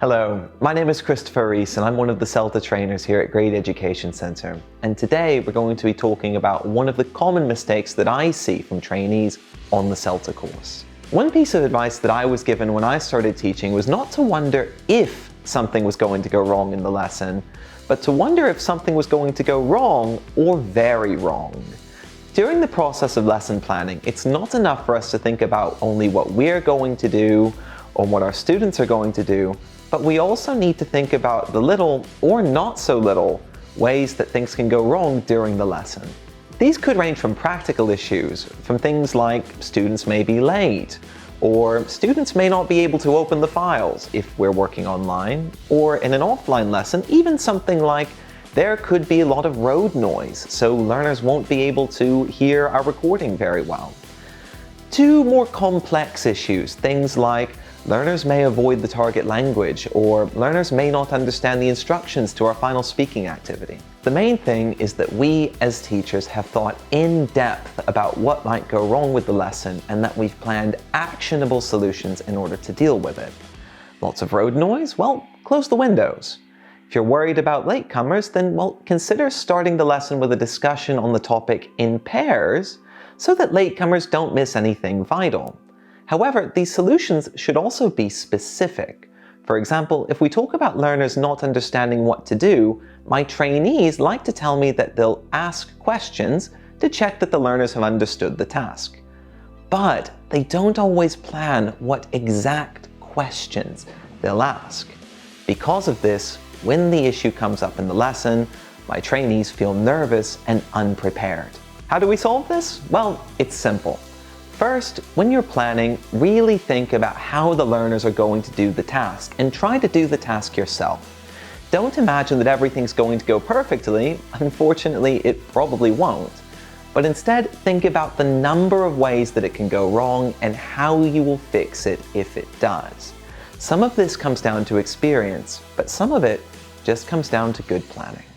Hello, my name is Christopher Reese and I'm one of the Celta trainers here at Grade Education Centre. And today we're going to be talking about one of the common mistakes that I see from trainees on the Celta course. One piece of advice that I was given when I started teaching was not to wonder if something was going to go wrong in the lesson, but to wonder if something was going to go wrong or very wrong. During the process of lesson planning, it's not enough for us to think about only what we're going to do or what our students are going to do, but we also need to think about the little, or not so little, ways that things can go wrong during the lesson. These could range from practical issues, from things like students may be late, or students may not be able to open the files if we're working online, or in an offline lesson, even something like there could be a lot of road noise, so learners won't be able to hear our recording very well. To more complex issues, things like learners may avoid the target language, or learners may not understand the instructions to our final speaking activity. The main thing is that we as teachers have thought in depth about what might go wrong with the lesson and that we've planned actionable solutions in order to deal with it. Lots of road noise? Well, close the windows. If you're worried about latecomers, then consider starting the lesson with a discussion on the topic in pairs so that latecomers don't miss anything vital. However, these solutions should also be specific. For example, if we talk about learners not understanding what to do, my trainees like to tell me that they'll ask questions to check that the learners have understood the task. But they don't always plan what exact questions they'll ask. Because of this, when the issue comes up in the lesson, my trainees feel nervous and unprepared. How do we solve this? Well, it's simple. First, when you're planning, really think about how the learners are going to do the task and try to do the task yourself. Don't imagine that everything's going to go perfectly. Unfortunately, it probably won't. But instead, think about the number of ways that it can go wrong and how you will fix it if it does. Some of this comes down to experience, but some of it just comes down to good planning.